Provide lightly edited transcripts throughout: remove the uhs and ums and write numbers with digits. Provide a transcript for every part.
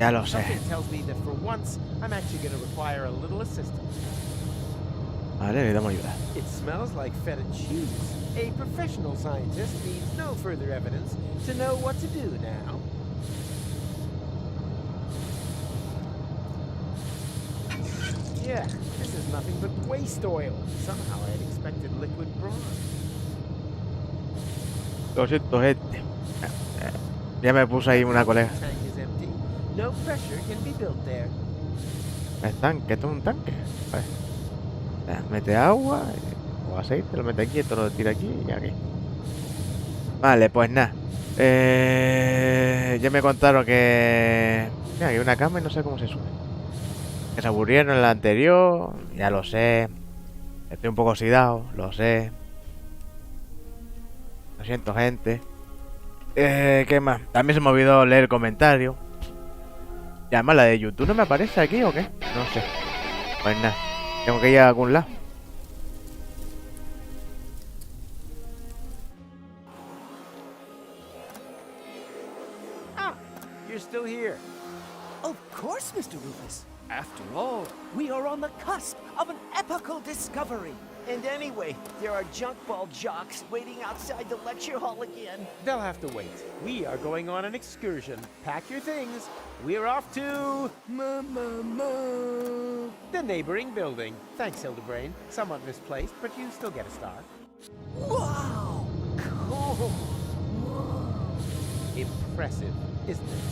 Ya lo sé. Something tells me that for once I'm actually going to require a little assistance. Vale, necesitamos ayuda. It smells like feta cheese. A professional scientist needs no further evidence to know what to do now. Yeah, this is nothing but waste oil. Somehow I had expected liquid bronze. Lo siento, gente. Ya me puse ahí una colega. The tank is empty. No pressure can be built there. Es tanque, esto es un tanque. Vale. Ya, mete agua o aceite, lo mete aquí, esto lo tira aquí y aquí. Vale, pues nada. Ya me contaron que... Mira, hay una cama y no sé cómo se sube. Que se aburrieron en la anterior, ya lo sé. Estoy un poco oxidado, lo sé. Lo siento, gente. ¿Qué más? También se me olvidó leer el comentario. Y además la de YouTube no me aparece aquí o qué. No sé. Pues nada. Tengo que ir a algún lado. Ah, you're still here. Of course, Mr. Rufus. After all, we are on the cusp of an epical discovery. And anyway, there are junk ball jocks waiting outside the lecture hall again. They'll have to wait. We are going on an excursion. Pack your things. We're off to... the neighboring building. Thanks, Hildebrain. Somewhat misplaced, but you still get a star. Wow! Cool. Impressive, isn't it?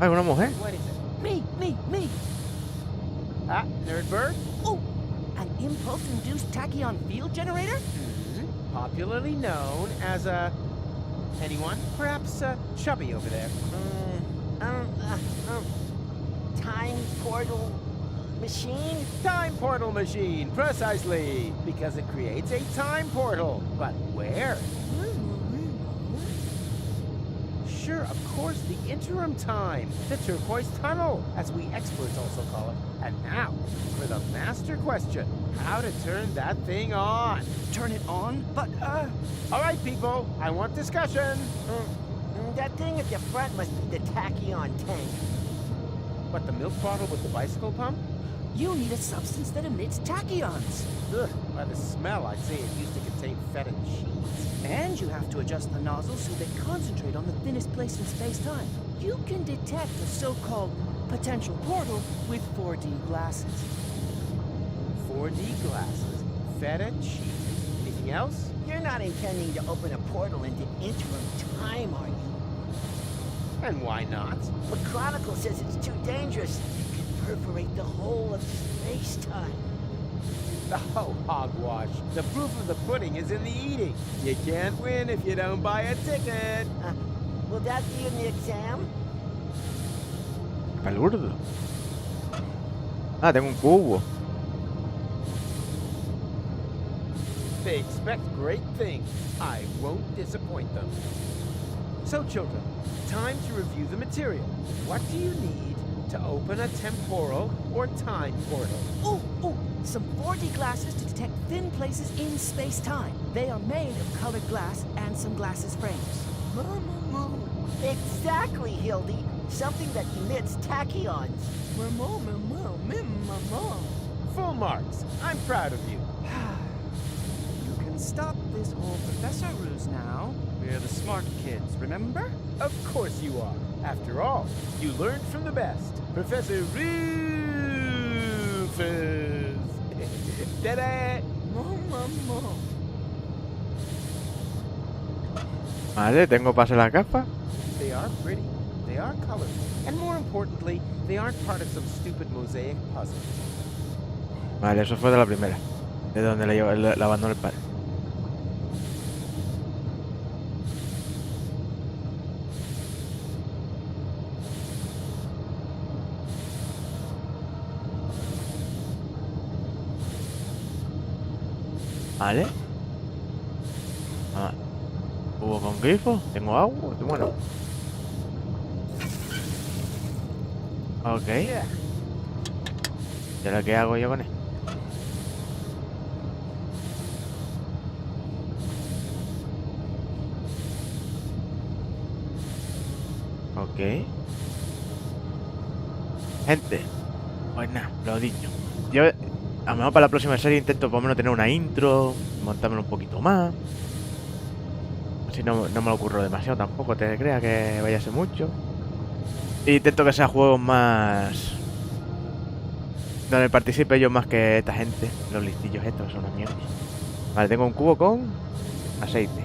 Hay una mujer. What is it? Me! Ah, Nerdberg? Oh, an impulse-induced tachyon field generator? Popularly known as a... Anyone? Perhaps Chubby over there. Time portal machine? Time portal machine, precisely. Because it creates a time portal. But where? Sure, of course, the interim time. The turquoise tunnel, as we experts also call it. And now, for the master question. How to turn that thing on. Turn it on? But, All right, people, I want discussion. That thing at the front must be the tachyon tank. What, the milk bottle with the bicycle pump? you need a substance that emits tachyons. Ugh, by the smell, I'd say it used to contain feta cheese. And you have to adjust the nozzle so they concentrate on the thinnest place in space-time. You can detect a so-called potential portal with 4D glasses. 4D glasses, feta cheese. Anything else? You're not intending to open a portal into interim time, are you? And why not? The Chronicle says it's too dangerous. It could perforate the whole of space-time. Oh, hogwash. The proof of the pudding is in the eating. You can't win if you don't buy a ticket. Will that be in the exam? Palurdo. Ah, tengo un cubo. They expect great things. I won't disappoint them. So, children, time to review the material. What do you need to open a temporal or time portal? Ooh, some 4D glasses to detect thin places in space-time. They are made of colored glass and some glasses frames. Exactly, Hildy. Something that emits tachyons. Full marks. I'm proud of you. You can stop this whole professor ruse now. We're the smart kids, remember? Of course you are. After all, you learned from the best. Professor Rufus. Ta-da! Vale, tengo para hacer la capa. They are pretty. They are colorful. And more importantly, they aren't part of some stupid mosaic puzzle. Vale, eso fue de la primera. De donde la abandonó el padre. Vale. Ah, cubo con grifo. Tengo agua. Bueno. Ok. ¿Y ahora qué hago yo con él? Ok. Gente, pues nada, lo dicho. Yo, a lo mejor para la próxima serie intento por lo menos tener una intro, montármelo un poquito más. Si no, no me lo ocurro demasiado tampoco, te creas que vaya a ser mucho. E intento que sea juegos más... donde participe yo más que esta gente, los listillos estos, que son una mierda. Vale, tengo un cubo con aceite.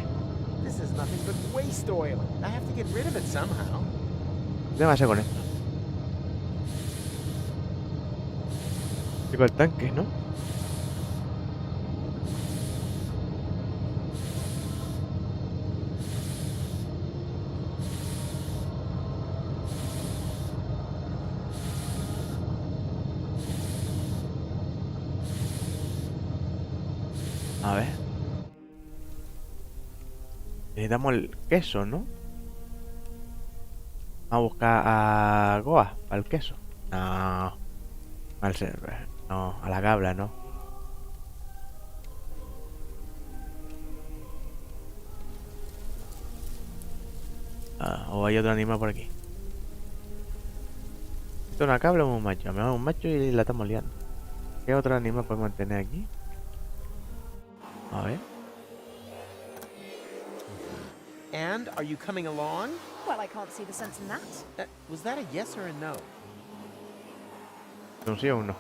This is nothing but waste oil. I have to get rid of it somehow. ¿Qué tengo que hacer con esto? Tengo el tanque, ¿no? A ver. Necesitamos el queso, ¿no? Vamos a buscar a Goa, para el queso. No. Al server. No, a la cabra, no. Ah, o hay otro animal por aquí. ¿Esto es una cabra o un macho? A lo mejor un macho y la estamos liando. ¿Qué otro animal podemos tener aquí? A ver. And are you coming along? Well, I can't see the sense in that. Was that a yes or a no? ¿Un sí o un no?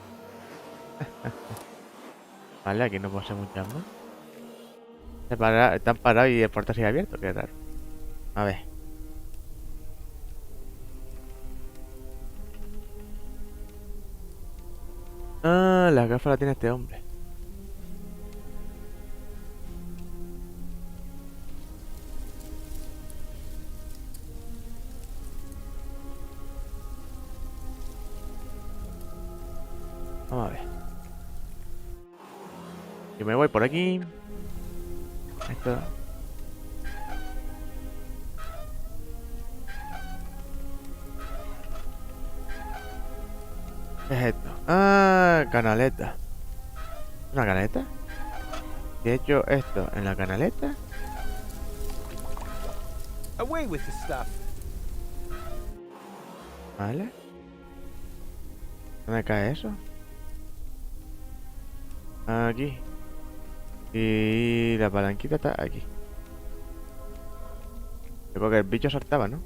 Vale, aquí no puedo hacer muchas más. Están parados y el puerto sigue abierto, qué raro. A ver. Ah, la gafa la tiene este hombre. Vamos a ver. Yo me voy por aquí. Esto. ¿Qué es esto? Ah, canaleta. ¿Una canaleta? Si he hecho esto en la canaleta. Away with the stuff. Vale. ¿Dónde cae eso? Aquí. Y la palanquita está aquí. Yo creo que el bicho saltaba, ¿no?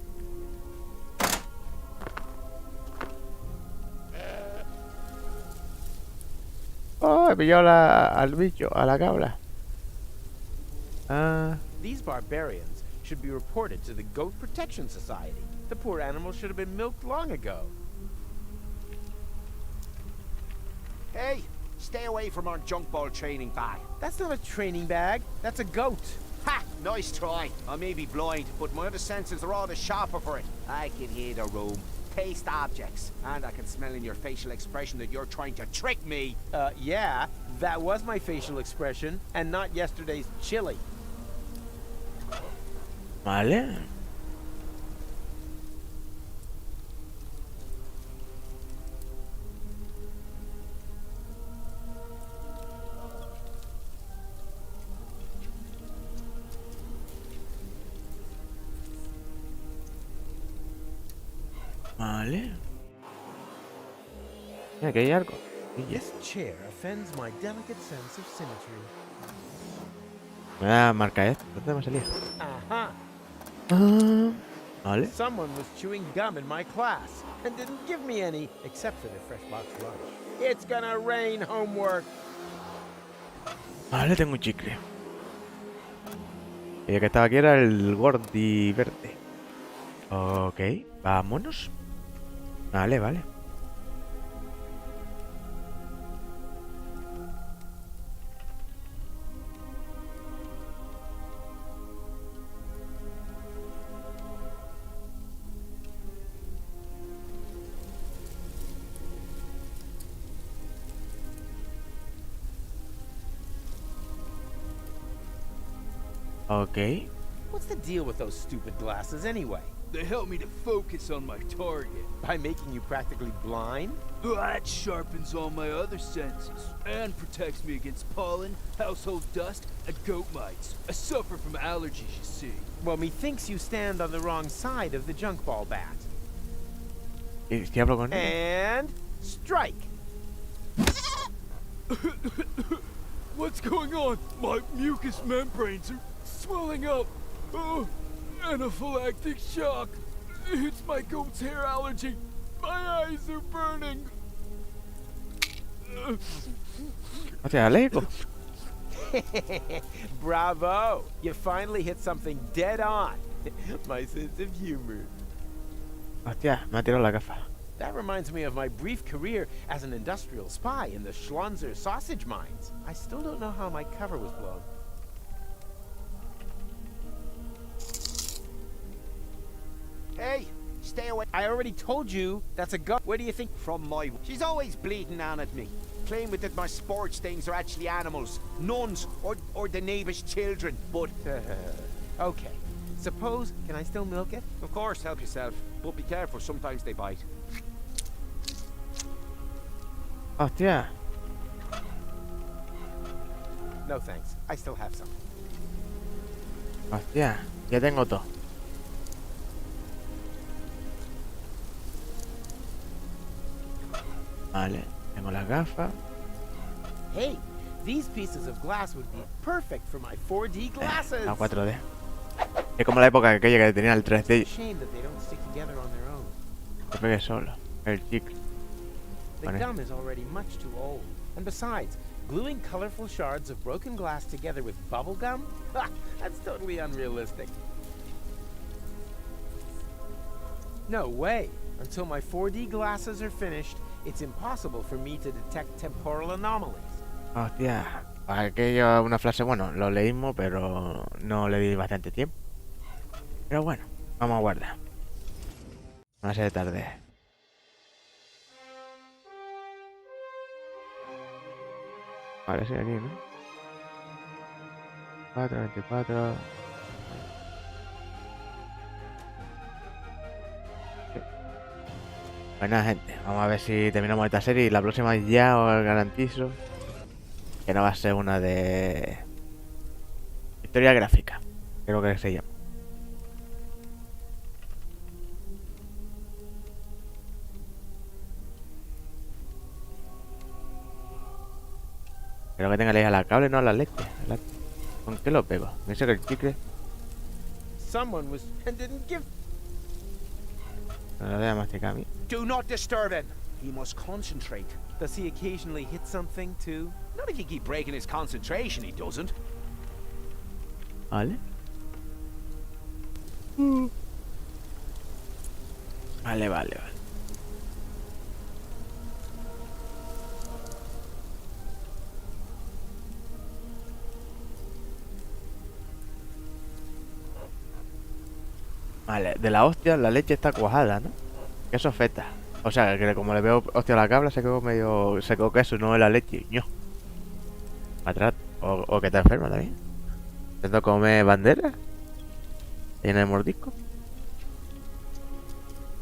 Oh, he pillado al bicho, a la cabra. Ah, These barbarians should be reported to the Goat Protection Society. The poor animal should have been milked long ago. Hey, stay away from our junk ball training bag. That's not a training bag. That's a goat. Ha! Nice try. I may be blind, but my other senses are all the sharper for it. I can hear the room, taste objects, and I can smell in your facial expression that you're trying to trick me. Yeah, that was my facial expression, and not yesterday's chili. vale. Vale. Mira, aquí hay algo. This chair offends my delicate sense of symmetry. Me voy a marcar esto. ¿Dónde me salía? Aha! Ah, vale. Someone was chewing gum in my class and didn't give me any except for their fresh box lunch. It's gonna rain homework. Vale, tengo un chicle. Y el que estaba aquí era el gordi verde. Ok, vámonos. Vale, vale. Ok. What's the deal with those stupid glasses anyway? They help me to focus on my target. By making you practically blind? That sharpens all my other senses and protects me against pollen, household dust, and goat mites. I suffer from allergies, you see. Well, methinks you stand on the wrong side of the junk ball bat. ¿Y si hablo con él? And strike. What's going on? My mucous membranes are swelling up. Oh, anaphylactic shock. It's my goat's hair allergy. My eyes are burning. Hostia, alérgico. Bravo! You finally hit something dead on. My sense of humor. Hostia, me ha tirado la gafa. That reminds me of my brief career as an industrial spy in the Schlonzer sausage mines. I still don't know how my cover was blown. Hey, stay away I already told you that's a gun. What do you think? from my... She's always bleeding on at me. Claiming that my sports things are actually animals. Nuns or the neighbor's children. But, Okay. Suppose, can I still milk it? of course, help yourself. But be careful, sometimes they bite. Hostia. No thanks. I still have some. Hostia. Ya tengo todo. Vale. Tengo las gafas. Hey, these pieces of glass would be perfect for my 4D glasses. La 4D. Es como la época aquella que tenía el 3D. Shame that they don't stick together on their own. Lo pegué solo. El chicle. The Vale. gum is already much too old. And besides, gluing colorful shards of broken glass together with bubble gum? Ha! That's totally unrealistic. No way. Until my 4D glasses are finished, it's impossible for me to detect temporal anomalies. Hostia. Aquello, una frase, bueno, lo leímos, pero no le di bastante tiempo. Pero bueno, vamos a guardar. Van a ser tarde. Vale, sí, aquí, ¿no? 4, 24. Sí. Pues nada, gente. Vamos a ver si terminamos esta serie y la próxima ya os garantizo que no va a ser una de historia gráfica, creo que se llama. Espero que tenga leída la cable, no la leche. ¿Con qué lo pego? Me dice que el chicle Someone was and didn't give. no lo voy a masticar a mí. Do not disturb him. He must concentrate. Does he occasionally hit something too? Not if you keep breaking his concentration, he doesn't. Vale. Vale, vale, vale. Vale, de la hostia la leche está cuajada, ¿no? Que eso feta. O sea, que como le veo hostia a la cabra se quedó medio... Se quedó queso, no de la leche. Ño. Atrás. O que está enferma también. Intento comer bandera. Llena de mordisco.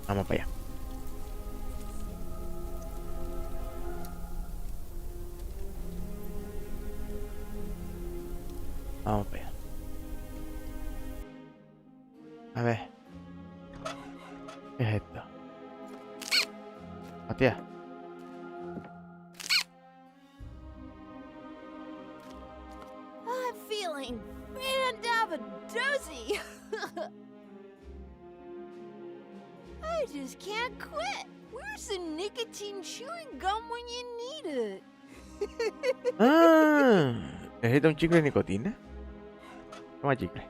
Vamos para allá. Vamos para allá. A ver. ¿Qué es esto? Hostia. I'm feeling fandabadozy. I just can't quit. Where's the nicotine chewing gum when you need it? Ah, ¿necesita un chicle de nicotina? Toma chicle.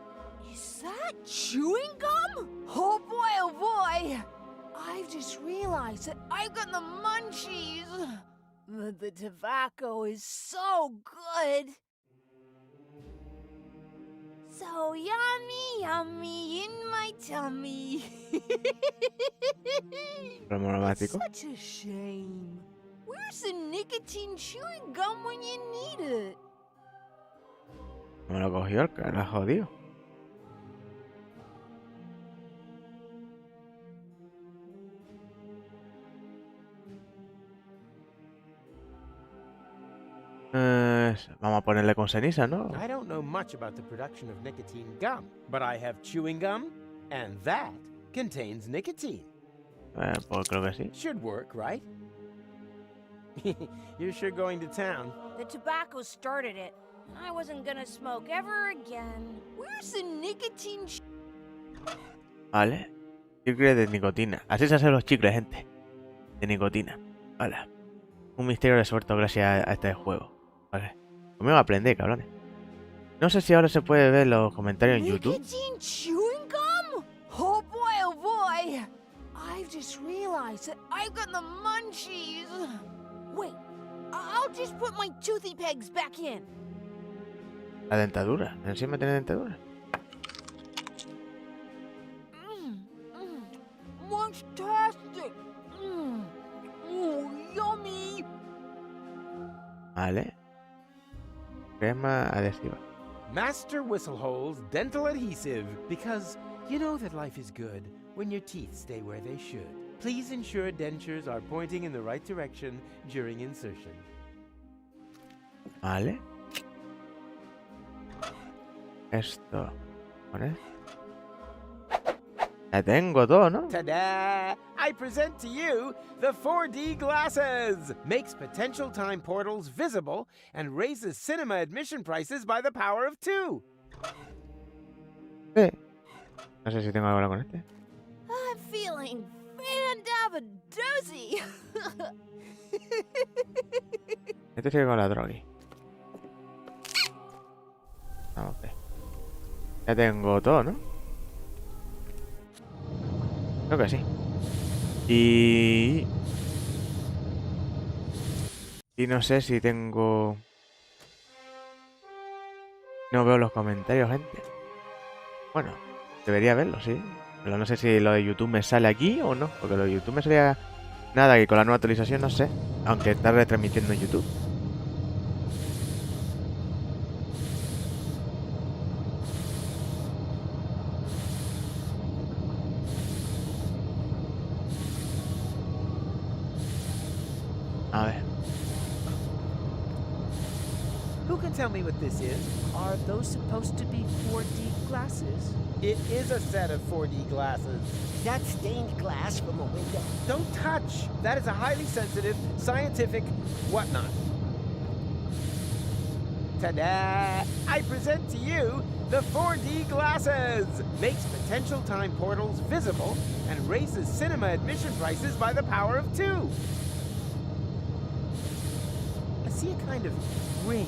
Is that chewing gum? Oh boy, I've just realized that I've got the munchies. But the tobacco is so good. So yummy in my tummy. Problemático. Such a shame. Where's the nicotine chewing gum when you need it? Me lo cogió el carajo, jodido. Vamos a ponerle con ceniza, ¿no? I don't know much about the production of nicotine gum, but I have chewing gum, and that contains nicotine. Pues creo que sí. Should work, right? You're sure going to town. The tobacco started it. I wasn't gonna smoke ever again. Where's the nicotine? Vale. Chicle de nicotina. Así se hacen los chicles, gente. De nicotina. Vale. Un misterio resuelto gracias a este juego. Vale. Conmigo aprendí, cabrones. No sé si ahora se puede ver los comentarios en YouTube. Nicotine chewing gum? Oh boy. I've just realized that I've got the munchies. Wait, I'll just put my toothy pegs back in. La dentadura. Encima tiene dentadura. Fantastic. Oh, yummy. Vale. Crema adhesiva. Master Whistlehole's dental adhesive, because you know that life is good when your teeth stay where they should. Please ensure dentures are pointing in the right direction during insertion. Vale. Esto. ¿Vale? Ya tengo todo, ¿no? Ta-da! I present to you the 4D glasses! Makes potential time portals visible and raises cinema admission prices by the power of 2. Sí. No sé si tengo algo con este. I'm feeling fan-dabba-dozy. Este sigue con la droga. Vamos a ver. Ya tengo todo, ¿no? Creo que sí. Y no sé si tengo... No veo los comentarios, gente. Bueno, debería verlo, sí. Pero no sé si lo de YouTube me sale aquí o no. Porque lo de YouTube me salía... Nada, que con la nueva actualización no sé. Aunque está retransmitiendo en YouTube. A ver. Who can tell me what this is? Are those supposed to be 4D glasses? It is a set of 4D glasses. That's stained glass from a window. Don't touch! That is a highly sensitive, scientific whatnot. Ta-da! I present to you the 4D glasses! Makes potential time portals visible and raises cinema admission prices by the power of 2. I see a kind of ring.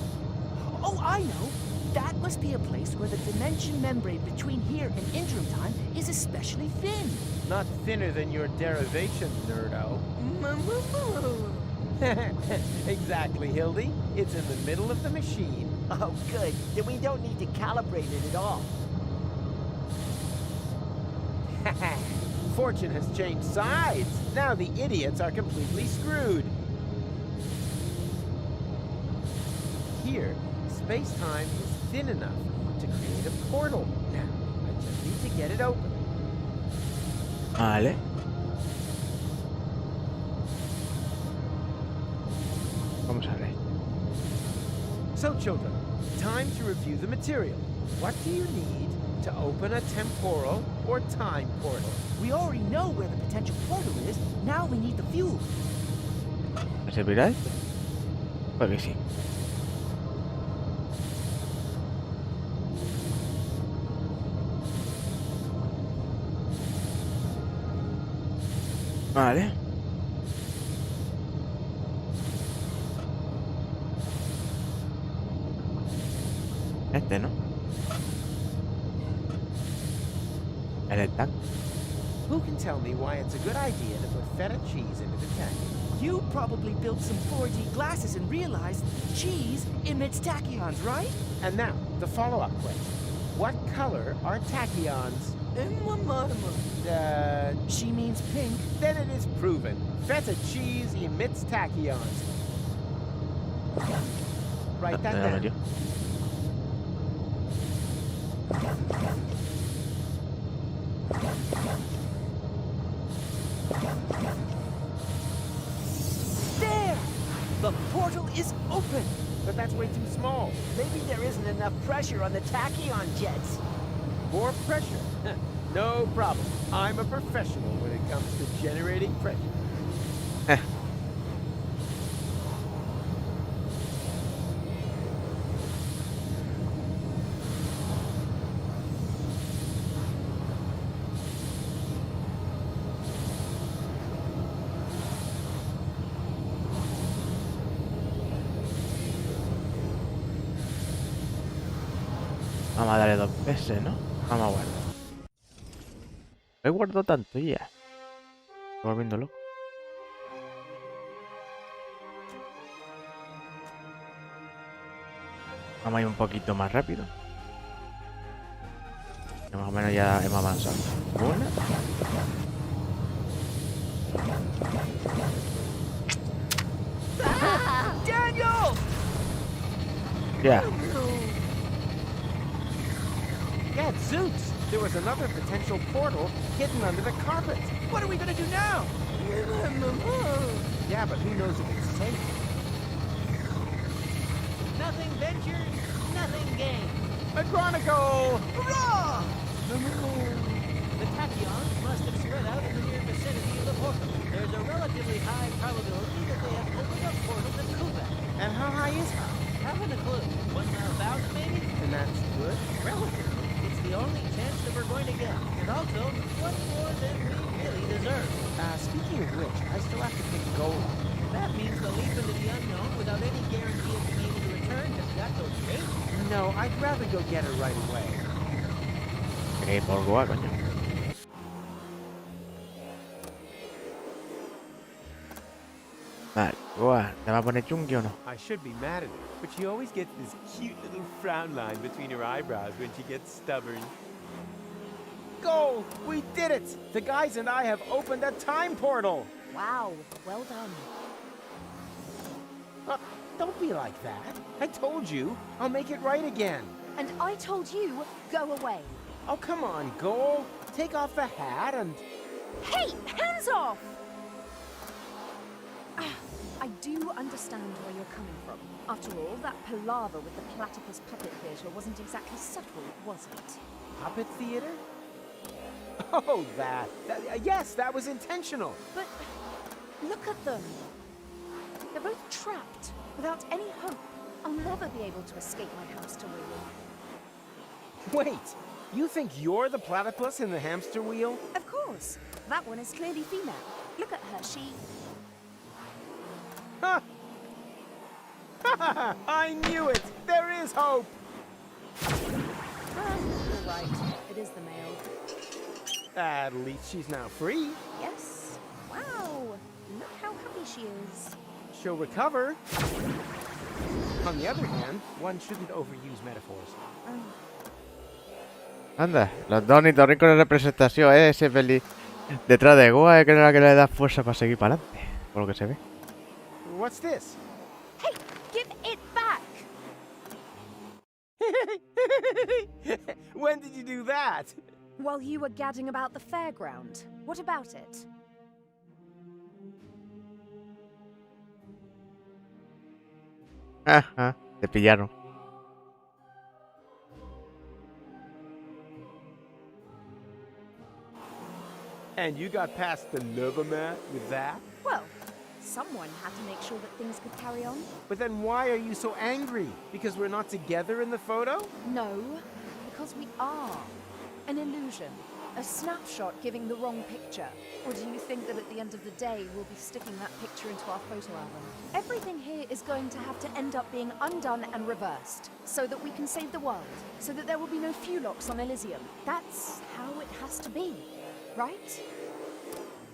Oh, I know! That must be a place where the dimension membrane between here and interim time is especially thin. Not thinner than your derivation, nerdo. Exactly, Hildy. It's in the middle of the machine. Oh, good. Then we don't need to calibrate it at all. Fortune has changed sides. Now the idiots are completely screwed. Here, space-time is thin enough to create a portal. Now, I just need to get it open. Vale. Vamos a ver. So, children, time to review the material. What do you need to open a temporal or time portal? We already know where the potential portal is. Now we need the fuel. ¿Me servirá esto? Pues que sí. Vale. Este, ¿no? El tanque. Who can tell me why it's a good idea to put feta cheese into the tank? You probably built some 4D glasses and realized cheese emits tachyons, right? And now, the follow-up question. What color are tachyons? She means pink. Then it is proven. Feta cheese emits tachyons. Write that Dame down. yo. There! The portal is open. But that's way too small. Maybe there isn't enough pressure on the tachyon jets. More pressure. No problem. I'm a professional when it comes to Generating pressure. Vamos a darle 2 veces, ¿no? Vamos a guardar. He guardado tanto ya. Estoy volviendo loco. Vamos a ir un poquito más rápido. Que más o menos ya hemos avanzado. Una. Daniel! Ya. Gadzooks! There was another potential portal hidden under the carpet. What are we gonna do now? Yeah, but who knows if it's safe? Nothing ventured, nothing gained. Agronicole! Hurrah! The tachyons must have spread out in the near vicinity of the portal. There's a relatively high probability that they have opened up portals at Kuba. And how high is high? Haven't a clue. 1,000 maybe? And that's good? Relative. It's the only chance that we're going to get. And also, one more than we really deserve. Speaking of which, I still have to pick gold. That means the leap into the unknown without any guarantee of being able to return has got to wait. No, I'd rather go get her right away. Por Goa, coño. Vale, Goa, ¿te va a poner chunky o no? I should be mad at her, but she always gets this cute little frown line between her eyebrows when she gets stubborn. Goal! We did it! The guys and I have opened a time portal! Wow, well done. Don't be like that. I told you. I'll make it right again. And I told you, go away. Oh, come on, Goal. Take off the hat and... Hey, hands off! I do understand where you're coming from. After all, that palaver with the platypus puppet theatre wasn't exactly subtle, was it? Puppet theater? Oh, that yes, that was intentional. But look at them. They're both trapped, without any hope. I'll never be able to escape my hamster wheel. Wait, you think you're the platypus in the hamster wheel? Of course. That one is clearly female. Look at her, she... Ha! I knew it! There is hope! You're right. It is the male. At least she's now free. Yes. Wow. Look how happy she is. She'll recover. On the other hand, one shouldn't overuse metaphors. Anda, los dos ornitorrincos de representación, ese peli detrás de Goa, que es la que le da fuerza para seguir para adelante, por lo que se ve. What's this? Hey, give it back! When did you do that? While you were gadding about the fairground. What about it? Ajá, te pillaron. And you got past the lava mat with that? Well, someone had to make sure that things could carry on. But then why are you so angry? Because we're not together in the photo? No, because we are. An illusion. A snapshot giving the wrong picture. Or do you think that at the end of the day, we'll be sticking that picture into our photo album? Everything here is going to have to end up being undone and reversed, so that we can save the world, so that there will be no Fulocks on Elysium. That's how it has to be, right?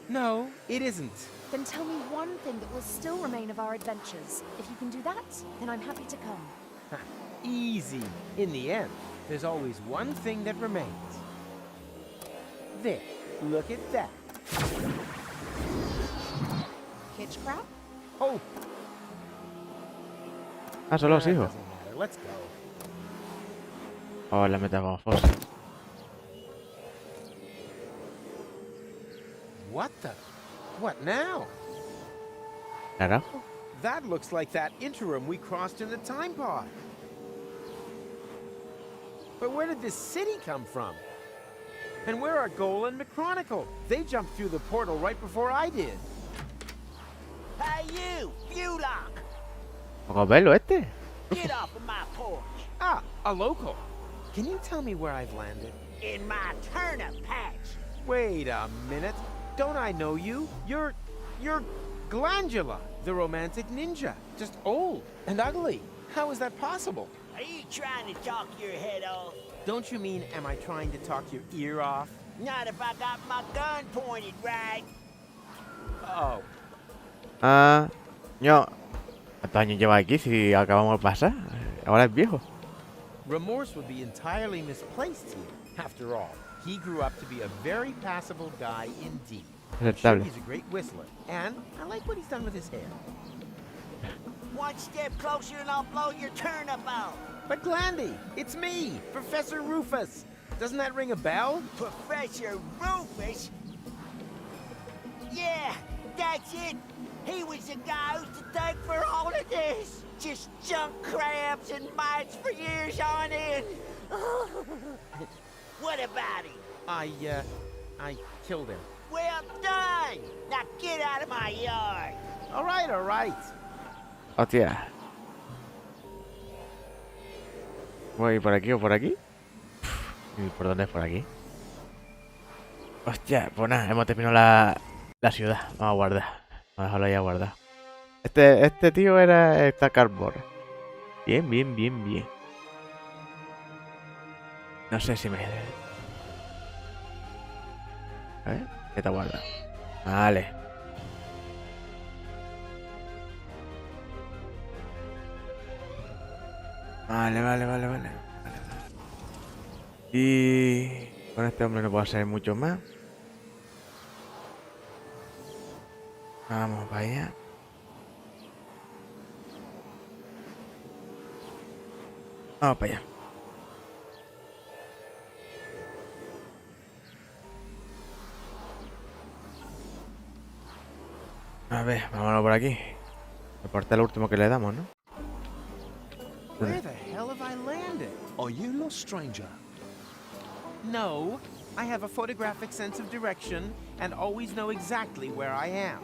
No, it isn't. Then tell me one thing that will still remain of our adventures. If you can do that, then I'm happy to come. Easy. In the end, there's always one thing that remains. There, look at that. Kitch crab? Oh, Ah, son los hijos. doesn't matter. Let's go. Oh, la metamorfosis. What the? What now? Carajo. That looks like that interim we crossed in the time pod. But where did this city come from? And where are Goal and McChronicle? They jumped through the portal right before I did. Hey, you! Fulock! Poco pelo este. Get off of my porch! Ah, a local. Can you tell me where I've landed? In my turnip patch! Wait a minute. Don't I know you? You're Glandula, the romantic ninja. Just old and ugly. How is that possible? Are you trying to talk your head off? Don't you mean, am I trying to talk your ear off? Not if I got my gun pointed right. Oh. Yo. ¿Cuántos años lleva aquí si acabamos de pasar? Ahora es viejo. Remorse would be entirely misplaced here. After all, he grew up to be a very passable guy indeed. I'm sure Aceptable. he's a great whistler, and I like what he's done with his hair. One step closer and I'll blow your turnip out. But Glandy, it's me, Professor Rufus. Doesn't that ring a bell? Professor Rufus? Yeah, that's it. He was the guy who's to thank for all of this. Just junk crabs and mites for years on end. What about him? I killed him. Well done! Now get out of my yard. All right. Hostia. ¿Voy por aquí o por aquí? ¿Y por dónde es por aquí? Hostia, pues nada, hemos terminado la ciudad. Vamos a guardar. Vamos a dejarlo ahí a guardar. Este tío era esta cardboard. Bien. No sé si me... A ver, ¿qué te guarda? Vale. Vale. Y con este hombre no puedo hacer mucho más. Vamos para allá. Vamos para allá. A ver, vámonos por aquí. El portal último que le damos, ¿no? Where the hell have I landed? Are you lost, stranger? No, I have a photographic sense of direction and always know exactly where I am.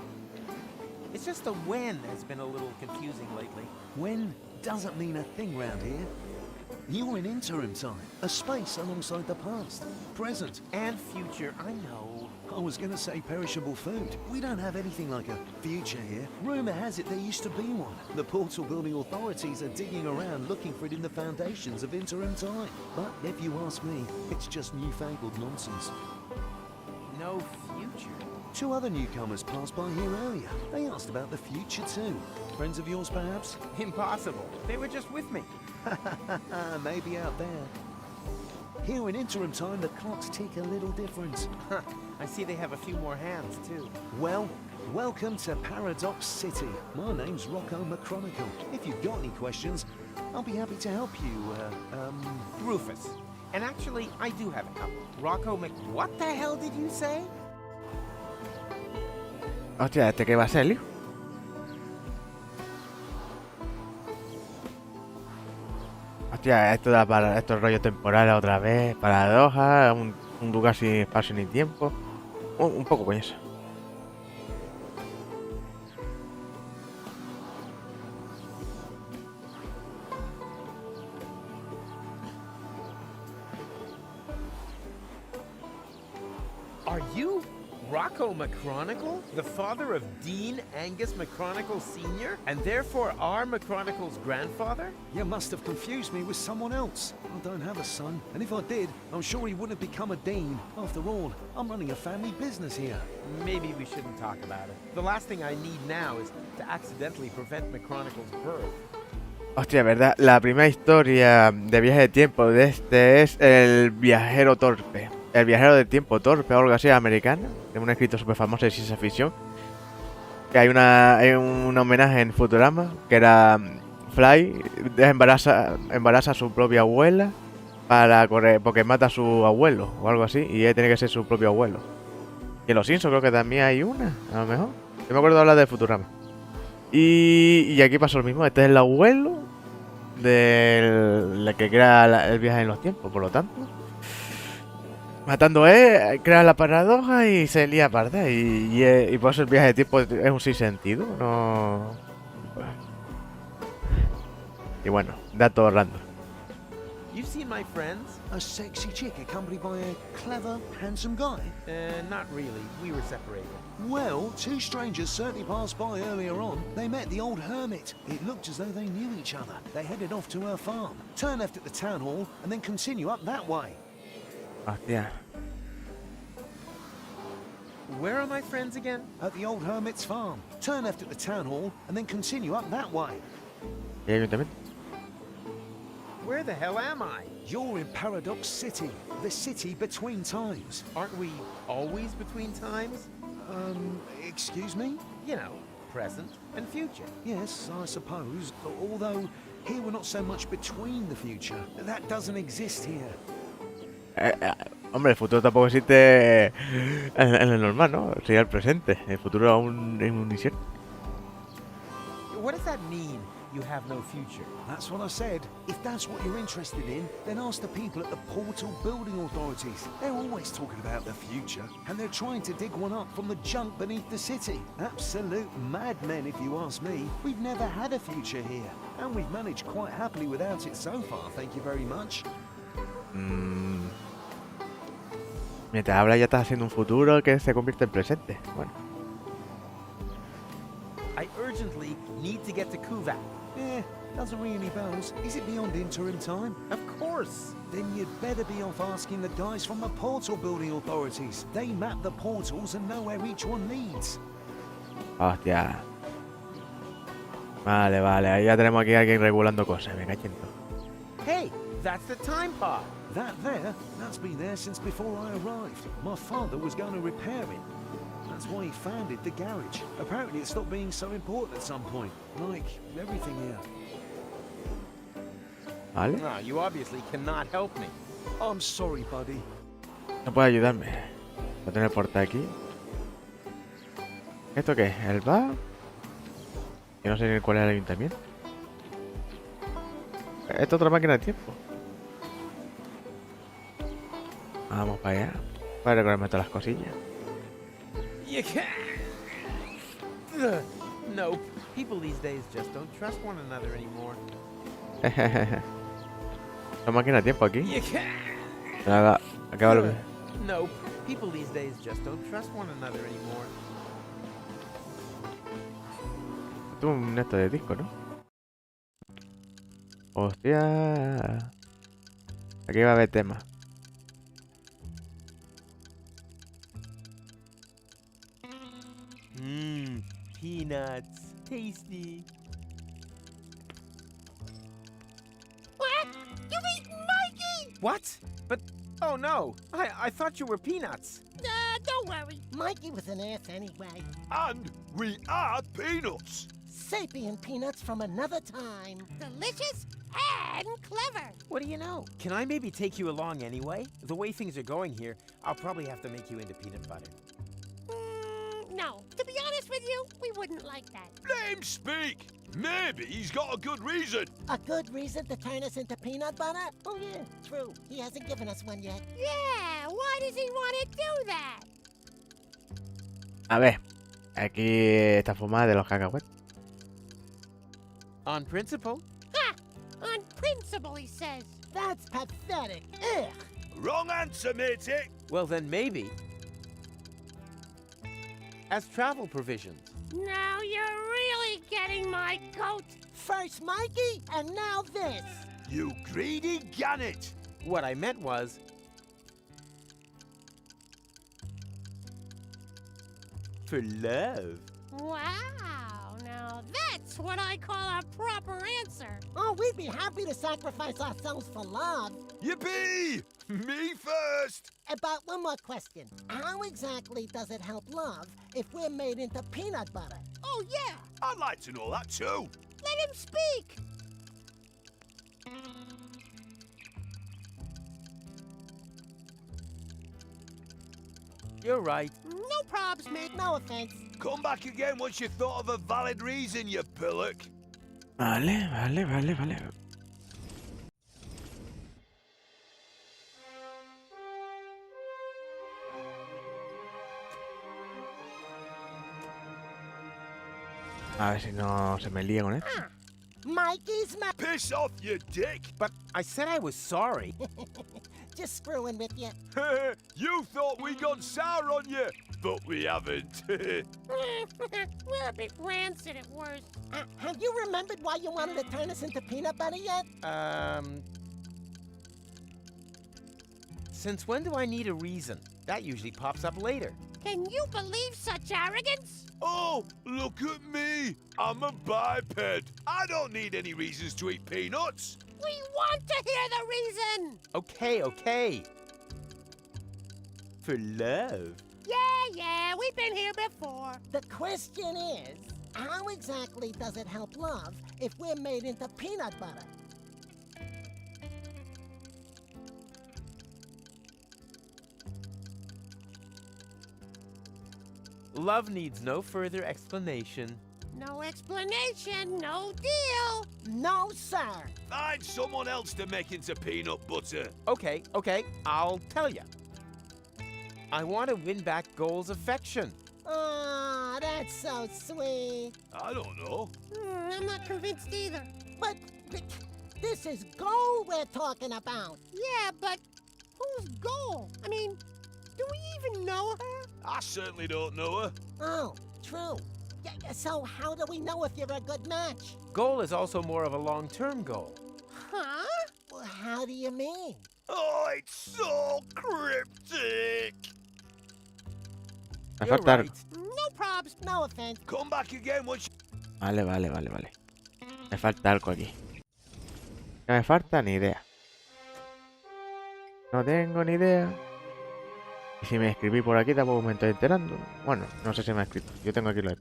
It's just the when has been a little confusing lately. When doesn't mean a thing round here. You're in interim time, a space alongside the past, present. And future, I know. I was gonna say perishable food. We don't have anything like a future here. Rumor has it there used to be one. The portal building authorities are digging around looking for it in the foundations of interim time. But if you ask me, it's just newfangled nonsense. No future. Two other newcomers passed by here earlier. They asked about the future too. Friends of yours, perhaps? Impossible. They were just with me. Maybe out there. Here in interim time, the clocks tick a little different. Huh. I see they have a few more hands, too. Well, welcome to Paradox City. My name's Rocco McChronicle. If you've got any questions, I'll be happy to help you, Rufus. And actually, I do have a couple. Rocco Mc... What the hell did you say? Hostia, ¿este qué va a ser, Leo? Hostia, esto da para estos rollos temporales otra vez, paradoja, un lugar sin espacio ni tiempo. Un poco con eso. Are you Rocco McChronicle, the father of Dean Angus McChronicle Sr., and therefore our McChronicle's grandfather? You must have confused me with someone else. I don't have a son, and if I did, I'm sure he wouldn't have become a dean. After all, I'm running a family business here. Maybe we shouldn't talk about it. The last thing I need now is to accidentally prevent McChronicle's birth. Hostia, ¿verdad? La primera historia de viaje de tiempo de este es El viajero torpe. El viajero del tiempo torpe o algo así, americano. De un escrito súper famoso de ciencia ficción. Que hay un homenaje en Futurama, que era Fly embaraza a su propia abuela para correr, porque mata a su abuelo o algo así, y él tiene que ser su propio abuelo. Y en Los Simpsons creo que también hay una, a lo mejor. Yo me acuerdo de hablar de Futurama. Y aquí pasó lo mismo. Este es el abuelo del que crea el viaje en los tiempos, por lo tanto. Matando, crea la paradoja y se lía parda. Y por eso el viaje de tiempo es un sinsentido. No. Y bueno, datos random. You've seen my friends? A sexy chick accompanied by a clever, handsome guy? Not really. We were separated. Well, two strangers certainly passed by earlier on. They met the old hermit. It looked as though they knew each other. They headed off to her farm. Turn left at the town hall and then continue up that way. Hostia. Where are my friends again? At the old hermit's farm. Turn left at the town hall and then continue up that way. ¿Y ayuntamiento? Where the hell am I? You're in Paradox City, the city between times. Aren't we always between times? Excuse me? You know, present and future. Yes, I suppose. Although, here we're not so much between the future. That doesn't exist here. Hombre, el futuro tampoco existe en el normal, ¿no? Sería el presente. El futuro aún es un incierto. What does that mean, you have no future? That's what I said. If that's what you're interested in, then ask the people at the Portal Building Authorities. They're always talking about the future, and they're trying to dig one up from the junk beneath the city. Absolute madmen, if you ask me. We've never had a future here, and we've managed quite happily without it so far, thank you very much. Mientras habla ya estás haciendo un futuro que se convierte en presente. Bueno. I urgently need to get to Kuvat. Doesn't ring any bells. Is it beyond interim time? Of course. Then you'd better be off asking the guys from the Portal Building Authorities. They map the portals and know where each one leads. Hostia. Vale, vale. Ahí ya tenemos aquí a alguien regulando cosas. Me cacho en todo. Hey, that's the time pod. That there? That's been there since before I arrived. My father was going to repair it. That's why he founded the garage. Apparently it stopped being so important at some point. Like everything here. Vale. No, you obviously cannot help me. I'm sorry, buddy. No puede ayudarme. Voy a tener porta aquí. ¿Esto qué es? ¿El bar? Que no sé ni cuál es el ayuntamiento. Esto es otra máquina de tiempo. Vamos para allá. Para recordarme todas las cosillas. You can't. No, people these days just don't trust one another anymore. La máquina de tiempo aquí. You can't. Acaba lo que. No, people these days just don't trust one another anymore. Esto es un esto de disco, ¿no? Hostia. Aquí va a haber tema. Peanuts. Tasty. What? You eat Mikey? What? But, oh no. I thought you were Peanuts. Don't worry. Mikey was an ass anyway. And we are peanuts. Sapient peanuts from another time. Delicious and clever. What do you know? Can I maybe take you along anyway? The way things are going here, I'll probably have to make you into peanut butter. No. To be honest with you, we wouldn't like that. Let him speak. Maybe he's got a good reason. A good reason to turn us into peanut butter? Oh yeah, true. He hasn't given us one yet. Yeah, why does he want to do that? A ver. Aquí está fumada de los cacahuetes. On principle. Ha! On principle, he says. That's pathetic. Ugh. Wrong answer, matey. Well, then maybe. As travel provisions. Now you're really getting my goat. First Mikey, and now this. You greedy gannet. What I meant was... for love. Wow, now that's what I call a proper answer. Oh, we'd be happy to sacrifice ourselves for love. Yippee! Me first. About one more question. How exactly does it help love if we're made into peanut butter? Oh, yeah, I'd like to know that too. let him speak. You're right. No probs, mate. No offense. Come back again once you've thought of a valid reason, you pillock. Vale, vale, vale, vale. A ver si no se me lía con esto. Mikey's ma- Piss off, you dick! But I said I was sorry. Just screwing with you. You thought we got sour on you, but we haven't. We're a bit rancid at worst. Have you remembered why you wanted to turn us into peanut butter yet? Since when do I need a reason? That usually pops up later. Can you believe such arrogance? Oh, look at me! I'm a biped. I don't need any reasons to eat peanuts. We want to hear the reason! Okay. For love. Yeah, we've been here before. The question is, how exactly does it help love if we're made into peanut butter? Love needs no further explanation. No explanation, no deal. No, sir. Find someone else to make into peanut butter. Okay, I'll tell you. I want to win back Goal's affection. Aw, that's so sweet. I don't know. I'm not convinced either. But this is Goal we're talking about. Yeah, but who's Goal? I mean, do we even know her? I certainly don't know her. Oh, true. So how do we know if you're a good match? Goal is also more of a long-term goal. Huh? Well, how do you mean? Oh, it's so cryptic. Me You're falta... right. No probs. No offense. Come back again once. Vale. Me falta algo aquí. No me falta ni idea. No tengo ni idea. Y si me escribí por aquí tampoco me estoy enterando. Bueno, no sé si me ha escrito. Yo tengo aquí lo de...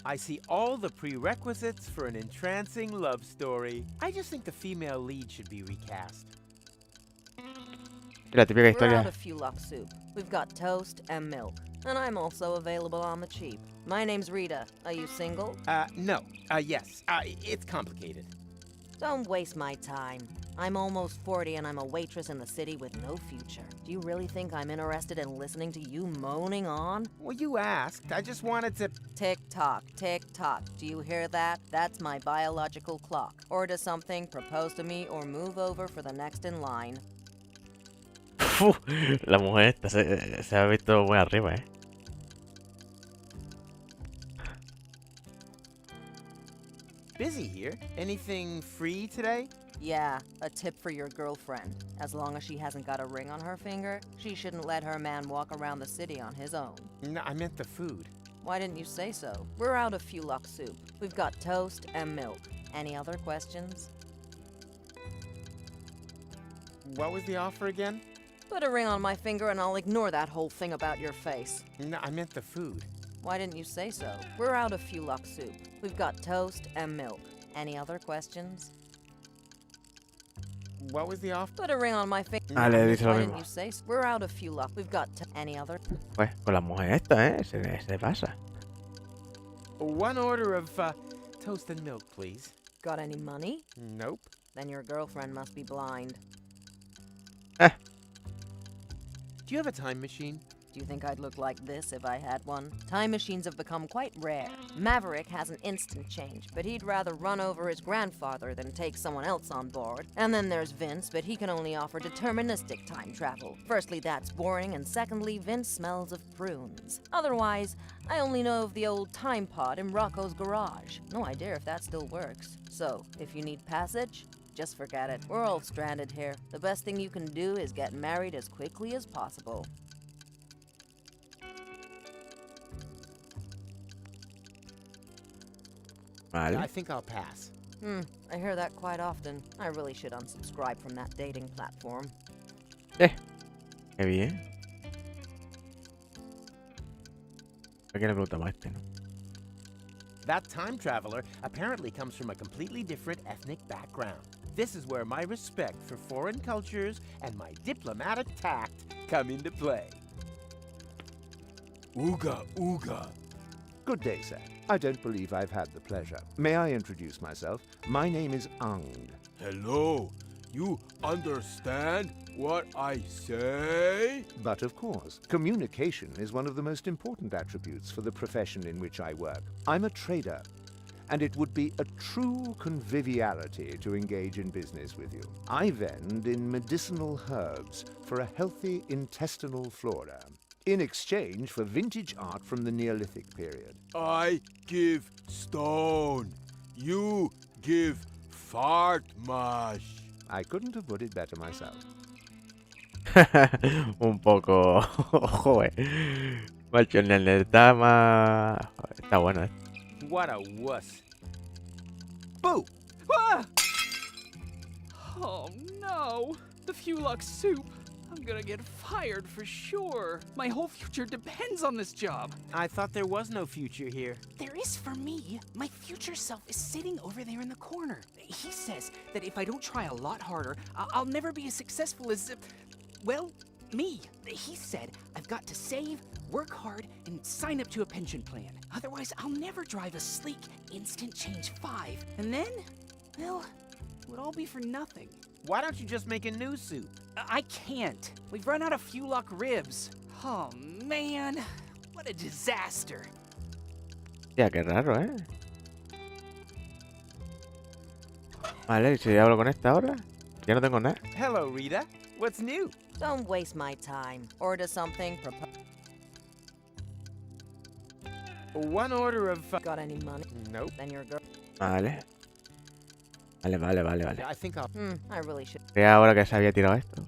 I see all the prerequisites for an entrancing love story. I just think the female lead should be recast. La típica We're out historia. of Fulok soup. We've got toast and milk. And I'm also available on the cheap. My name's Rita. Are you single? No. Yes. It's complicated. Don't waste my time. I'm almost 40 and I'm a waitress in the city with no future. Do you really think I'm interested in listening to you moaning on? Well, you asked. I just wanted to... Tick-tock, tick-tock. Do you hear that? That's my biological clock. Order something, propose to me, or move over for the next in line. La mujer esta se ha visto muy arriba, Busy here. Anything free today? Yeah, a tip for your girlfriend. As long as she hasn't got a ring on her finger, she shouldn't let her man walk around the city on his own. No, I meant the food. Why didn't you say so? We're out of Fulok soup. We've got toast and milk. Any other questions? What was the offer again? Put a ring on my finger and I'll ignore that whole thing about your face. No, I meant the food. Why didn't you say so? We're out of Fulok soup. We've got toast and milk. Any other questions? What was the offer? Put a ring on my finger. Ah, le dice lo Why mismo. didn't you say so? We're out of Fulok. We've got any other? Pues con la mujer esta, se pasa. One order of toast and milk, please. Got any money? Nope. Then your girlfriend must be blind. Do you have a time machine? Do you think I'd look like this if I had one? Time machines have become quite rare. Maverick has an instant change, but he'd rather run over his grandfather than take someone else on board. And then there's Vince, but he can only offer deterministic time travel. Firstly, that's boring, and secondly, Vince smells of prunes. Otherwise, I only know of the old time pod in Rocco's garage. No idea if that still works. So, if you need passage, just forget it. We're all stranded here. The best thing you can do is get married as quickly as possible. Vale. I think I'll pass. I hear that quite often. I really should unsubscribe from that dating platform. Qué bien. ¿A quién le preguntamos a este, no? That time traveler apparently comes from a completely different ethnic background. This is where my respect for foreign cultures and my diplomatic tact come into play. Ooga, ooga. Good day, sir. I don't believe I've had the pleasure. May I introduce myself? My name is Ang. Hello. You understand what I say? But of course, communication is one of the most important attributes for the profession in which I work. I'm a trader, and it would be a true conviviality to engage in business with you. I vend in medicinal herbs for a healthy intestinal flora, in exchange for vintage art from the Neolithic period. I give stone. You give fart mash. I couldn't have put it better myself. Un poco. Joder. Macho, en el está más. Está bueno, What a wuss. Boo! Ah! Oh no! The Fulux soup. I'm gonna get fired for sure. My whole future depends on this job. I thought there was no future here. There is for me. My future self is sitting over there in the corner. He says that if I don't try a lot harder, I'll never be as successful as, well, me. He said I've got to save, work hard, and sign up to a pension plan. Otherwise, I'll never drive a sleek Instant Change 5. And then, well, it would all be for nothing. Why don't you just make a new suit? I can't. We've run out of Fulux ribs. Oh, man. What a disaster. Ya, qué raro, Vale, ¿y si hablo con esta ahora? Ya no tengo nada. Hello, Rita. What's new? Don't waste my time. Order something. One order of... Got any money? Nope. Then you're a girl. Vale. Vale. I think I'll... I really should. Creía ahora que se había tirado esto.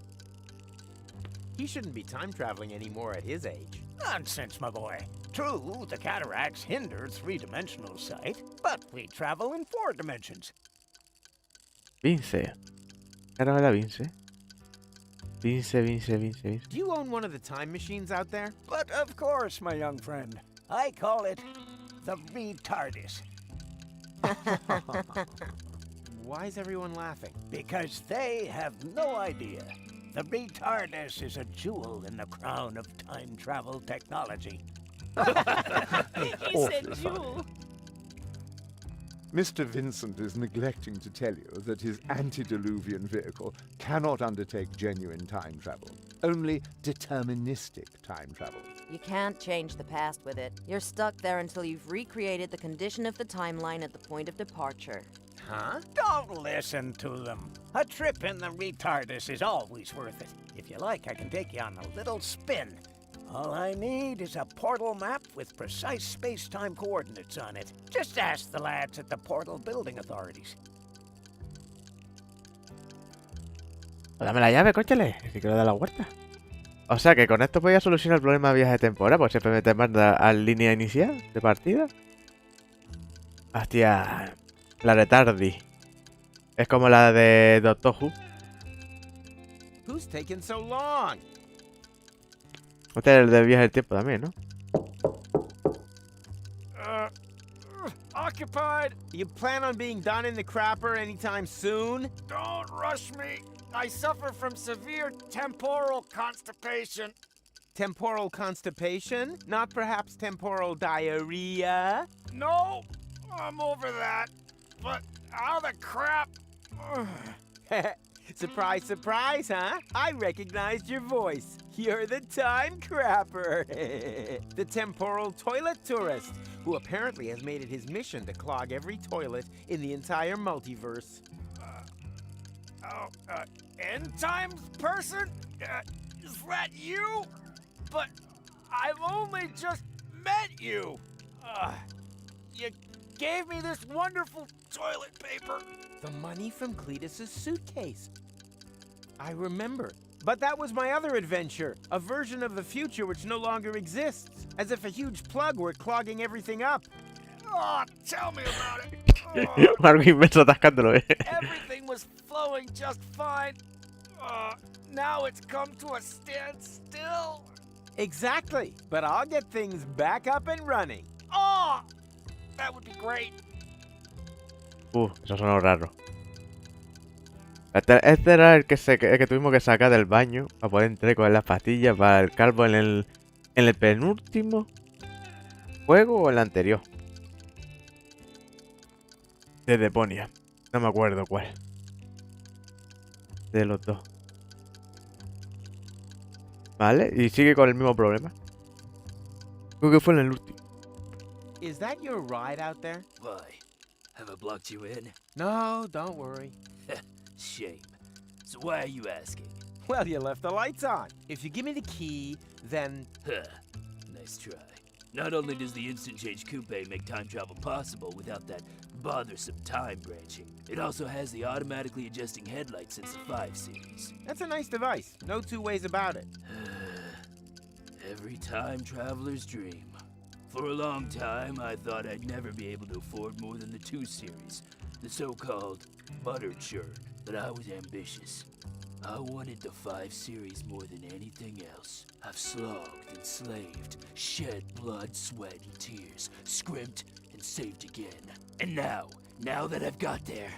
He shouldn't be time traveling anymore at his age. Nonsense, my boy. True, the cataracts hinder three-dimensional sight, but we travel in 4 dimensions. Vince. Caramela Vince. Vince. Do you own one of the time machines out there? But of course, my young friend. I call it the retardis. Why is everyone laughing? Because they have no idea. The retardis is a jewel in the crown of time travel technology. He said jewel. Mr. Vincent is neglecting to tell you that his antediluvian vehicle cannot undertake genuine time travel, only deterministic time travel. You can't change the past with it. You're stuck there until you've recreated the condition of the timeline at the point of departure. Huh? Don't listen to them. A trip in the retardis is always worth it. If you like, I can take you on a little spin. All I need is a portal map with precise space-time coordinates on it. Just ask the lads at the portal building authorities. Dame la llave, cóchale. Si quiero dar la vuelta. O sea que con esto podía solucionar el problema de viaje temporal, pues siempre te manda a la línea inicial de partida. Hostia. La retardi. Es como la de Doctor Who. Who's taking so long? Este es el de viaje del tiempo también, ¿no? Occupied. You plan on being done in the crapper anytime soon? Don't rush me. I suffer from severe temporal constipation. Temporal constipation? Not perhaps temporal diarrhea? No, I'm over that. But how the crap? Surprise, surprise, huh? I recognized your voice. You're the time crapper. The temporal toilet tourist, who apparently has made it his mission to clog every toilet in the entire multiverse. End times person? Is that you? But I've only just met you. You gave me this wonderful toilet paper. The money from Cletus's suitcase. I remember. But that was my other adventure, a version of the future which no longer exists, as if a huge plug were clogging everything up. Oh, tell me about it. Marvin me está atascándolo, Everything was flowing just fine. Now it's come to a standstill. Exactly. But I'll get things back up and running. Oh, that would be great. Eso sonó raro. Este era el que tuvimos que sacar del baño para poder entrar y coger las pastillas para el calvo en el penúltimo juego o el anterior. De Deponia. No me acuerdo cuál. de los dos. Vale, y sigue con el mismo problema. Creo que fue en el último. Is that your ride out there? Why? Have I blocked you in? No, don't worry. Shame. So why are you asking? Well, you left the lights on. If you give me the key, then... Huh. Nice try. Not only does the instant change coupe make time travel possible without that bothersome time branching, it also has the automatically adjusting headlights since the 5 series. That's a nice device. No two ways about it. Every time traveler's dream. For a long time, I thought I'd never be able to afford more than the 2 series, the so-called butter churn, but I was ambitious. I wanted the 5 series more than anything else. I've slogged and slaved, shed blood, sweat, and tears, scrimped and saved again. And now that I've got there,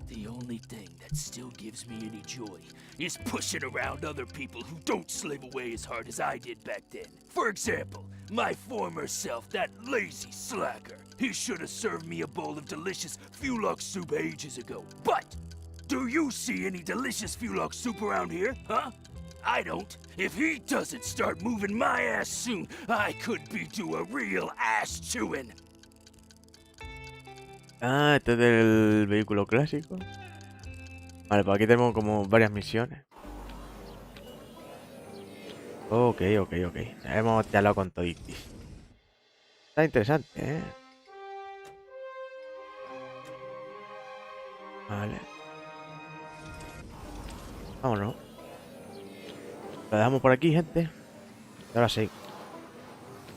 the only thing that still gives me any joy is pushing around other people who don't slave away as hard as I did back then. For example, my former self, that lazy slacker. He should have served me a bowl of delicious Fulux soup ages ago. But do you see any delicious Fulux soup around here, huh? I don't. If he doesn't start moving my ass soon, I could be due a real ass chewing. Ah, este es del vehículo clásico. Vale, pues aquí tenemos como varias misiones. Ok. Hemos charlado con toditis. Está interesante, ¿eh? Vale. Vámonos. Lo dejamos por aquí, gente. Y ahora sí.